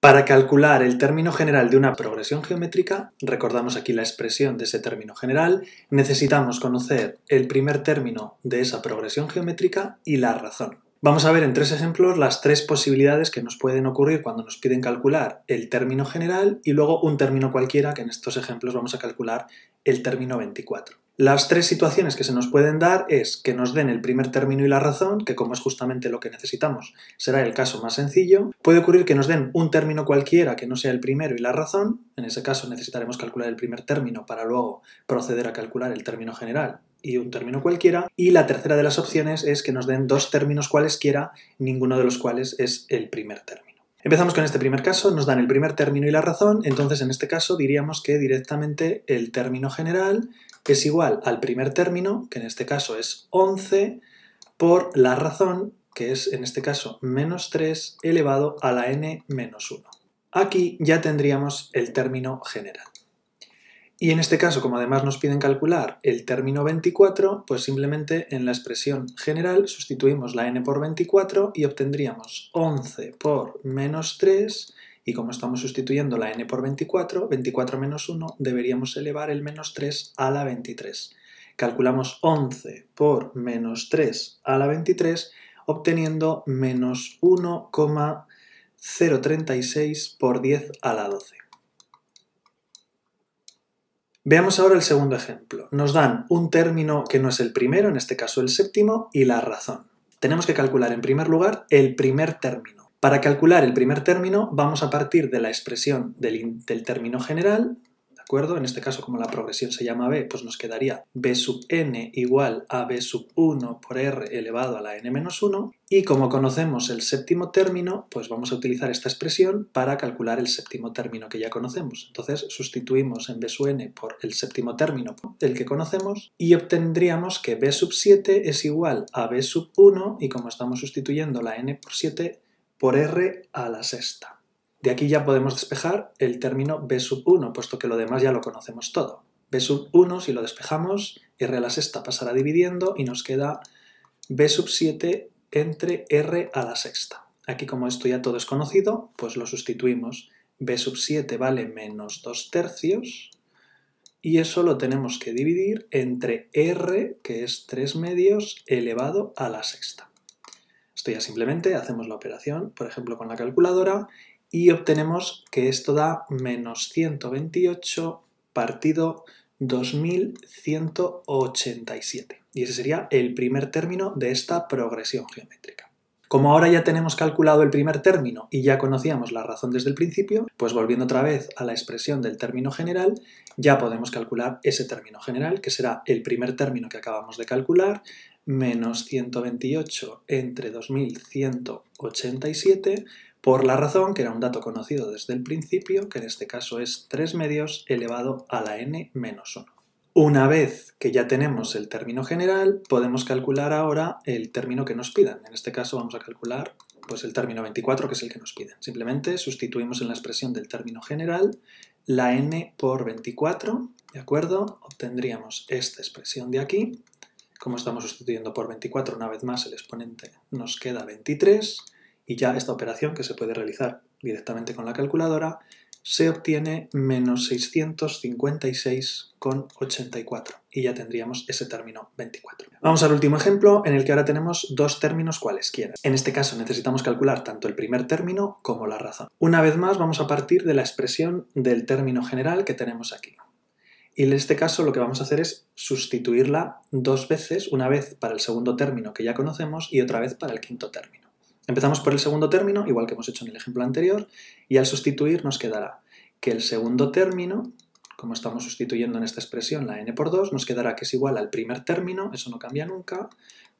Para calcular el término general de una progresión geométrica, recordamos aquí la expresión de ese término general, necesitamos conocer el primer término de esa progresión geométrica y la razón. Vamos a ver en tres ejemplos las tres posibilidades que nos pueden ocurrir cuando nos piden calcular el término general y luego un término cualquiera, que en estos ejemplos vamos a calcular el término 24. Las tres situaciones que se nos pueden dar es que nos den el primer término y la razón, que como es justamente lo que necesitamos, será el caso más sencillo. Puede ocurrir que nos den un término cualquiera que no sea el primero y la razón. En ese caso necesitaremos calcular el primer término para luego proceder a calcular el término general y un término cualquiera. Y la tercera de las opciones es que nos den dos términos cualesquiera, ninguno de los cuales es el primer término. Empezamos con este primer caso, nos dan el primer término y la razón, entonces en este caso diríamos que directamente el término general es igual al primer término, que en este caso es 11, por la razón, que es en este caso menos 3 elevado a la n menos 1. Aquí ya tendríamos el término general. Y en este caso, como además nos piden calcular el término 24, pues simplemente en la expresión general sustituimos la n por 24 y obtendríamos 11 por menos 3, y como estamos sustituyendo la n por 24, 24 menos 1, deberíamos elevar el menos 3 a la 23. Calculamos 11 por menos 3 a la 23, obteniendo menos 1,036 por 10 a la 12. Veamos ahora el segundo ejemplo. Nos dan un término que no es el primero, en este caso el séptimo, y la razón. Tenemos que calcular en primer lugar el primer término. Para calcular el primer término vamos a partir de la expresión del término general, ¿de acuerdo? En este caso, como la progresión se llama b, pues nos quedaría b sub n igual a b sub 1 por r elevado a la n menos 1, y como conocemos el séptimo término, pues vamos a utilizar esta expresión para calcular el séptimo término que ya conocemos. Entonces sustituimos en b sub n por el séptimo término, el que conocemos, y obtendríamos que b sub 7 es igual a b sub 1, y como estamos sustituyendo la n por 7, por r a la sexta. De aquí ya podemos despejar el término b sub 1, puesto que lo demás ya lo conocemos todo. B sub 1, si lo despejamos, r a la sexta pasará dividiendo y nos queda b sub 7 entre r a la sexta. Aquí, como esto ya todo es conocido, pues lo sustituimos. B sub 7 vale menos 2 tercios y eso lo tenemos que dividir entre r, que es 3 medios, elevado a la sexta. Esto ya simplemente hacemos la operación, por ejemplo, con la calculadora, y obtenemos que esto da menos 128 partido 2187. Y ese sería el primer término de esta progresión geométrica. Como ahora ya tenemos calculado el primer término y ya conocíamos la razón desde el principio, pues volviendo otra vez a la expresión del término general, ya podemos calcular ese término general, que será el primer término que acabamos de calcular, menos 128 entre 2187, por la razón, que era un dato conocido desde el principio, que en este caso es 3 medios elevado a la n menos 1. Una vez que ya tenemos el término general, podemos calcular ahora el término que nos pidan. En este caso vamos a calcular pues, el término 24, que es el que nos piden. Simplemente sustituimos en la expresión del término general la n por 24, ¿de acuerdo? Obtendríamos esta expresión de aquí. Como estamos sustituyendo por 24, una vez más el exponente nos queda 23, y ya esta operación, que se puede realizar directamente con la calculadora, se obtiene menos 656,84 y ya tendríamos ese término 24. Vamos al último ejemplo, en el que ahora tenemos dos términos cualesquiera. En este caso necesitamos calcular tanto el primer término como la razón. Una vez más vamos a partir de la expresión del término general que tenemos aquí. Y en este caso lo que vamos a hacer es sustituirla dos veces, una vez para el segundo término que ya conocemos y otra vez para el quinto término. Empezamos por el segundo término, igual que hemos hecho en el ejemplo anterior, y al sustituir nos quedará que el segundo término, como estamos sustituyendo en esta expresión la n por 2, nos quedará que es igual al primer término, eso no cambia nunca,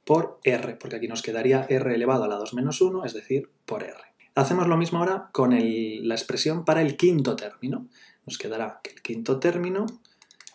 por r, porque aquí nos quedaría r elevado a la 2 menos 1, es decir, por r. Hacemos lo mismo ahora con la expresión para el quinto término. Nos quedará que el quinto término,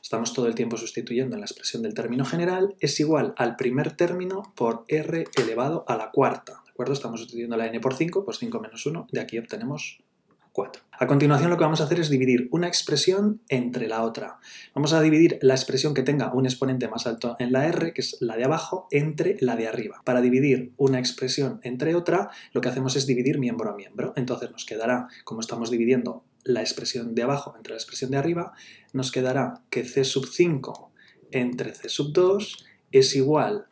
estamos todo el tiempo sustituyendo en la expresión del término general, es igual al primer término por r elevado a la cuarta. ¿De acuerdo? Estamos sustituyendo la n por 5, pues 5 menos 1, de aquí obtenemos 4. A continuación lo que vamos a hacer es dividir una expresión entre la otra. Vamos a dividir la expresión que tenga un exponente más alto en la R, que es la de abajo, entre la de arriba. Para dividir una expresión entre otra, lo que hacemos es dividir miembro a miembro. Entonces nos quedará, como estamos dividiendo la expresión de abajo entre la expresión de arriba, nos quedará que C sub 5 entre C sub 2 es igual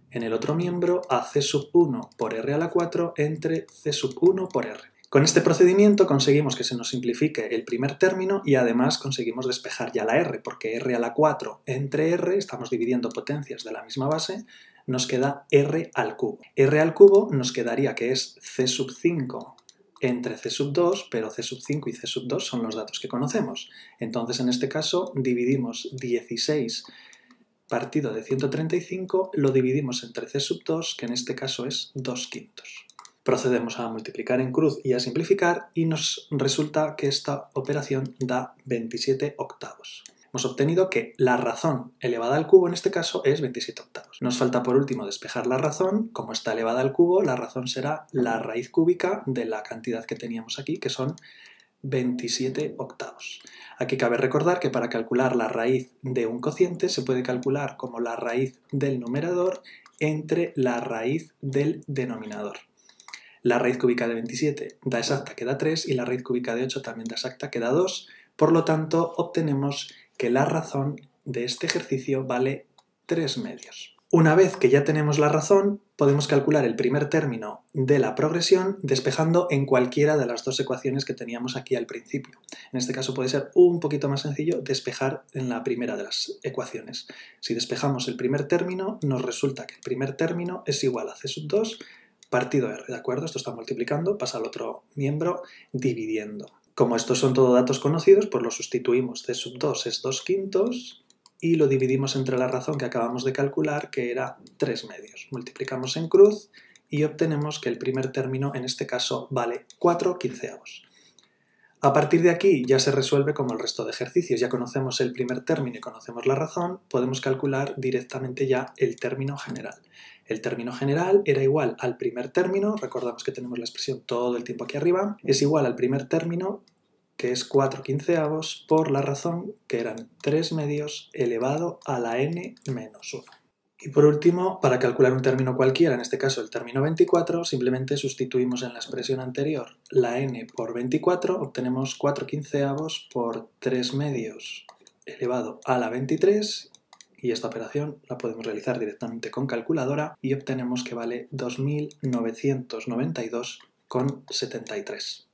en el otro miembro a C sub 1 por R a la 4 entre C sub 1 por R. Con este procedimiento conseguimos que se nos simplifique el primer término y además conseguimos despejar ya la R, porque R a la 4 entre R, estamos dividiendo potencias de la misma base, nos queda R al cubo. R al cubo nos quedaría que es C sub 5 entre C sub 2, pero C sub 5 y C sub 2 son los datos que conocemos. Entonces en este caso dividimos 16 partido de 135, lo dividimos entre C sub 2, que en este caso es 2/5. Procedemos a multiplicar en cruz y a simplificar y nos resulta que esta operación da 27 octavos. Hemos obtenido que la razón elevada al cubo en este caso es 27 octavos. Nos falta por último despejar la razón. Como está elevada al cubo, la razón será la raíz cúbica de la cantidad que teníamos aquí, que son 27 octavos. Aquí cabe recordar que para calcular la raíz de un cociente se puede calcular como la raíz del numerador entre la raíz del denominador. La raíz cúbica de 27 da exacta que da 3 y la raíz cúbica de 8 también da exacta que da 2. Por lo tanto, obtenemos que la razón de este ejercicio vale 3/2. Una vez que ya tenemos la razón, podemos calcular el primer término de la progresión despejando en cualquiera de las dos ecuaciones que teníamos aquí al principio. En este caso puede ser un poquito más sencillo despejar en la primera de las ecuaciones. Si despejamos el primer término, nos resulta que el primer término es igual a C sub 2 partido R, ¿de acuerdo? Esto está multiplicando, pasa al otro miembro dividiendo. Como estos son todos datos conocidos, pues lo sustituimos. C sub 2 es 2/5 y lo dividimos entre la razón que acabamos de calcular, que era 3/2. Multiplicamos en cruz y obtenemos que el primer término en este caso vale 4/15. A partir de aquí ya se resuelve como el resto de ejercicios. Ya conocemos el primer término y conocemos la razón, podemos calcular directamente ya el término general. El término general era igual al primer término, recordamos que tenemos la expresión todo el tiempo aquí arriba, es igual al primer término, que es 4/15, por la razón, que eran 3/2 elevado a la n menos 1. Y por último, para calcular un término cualquiera, en este caso el término 24, simplemente sustituimos en la expresión anterior la n por 24, obtenemos 4/15 por 3/2 elevado a la 23, y esta operación la podemos realizar directamente con calculadora y obtenemos que vale 2992,73.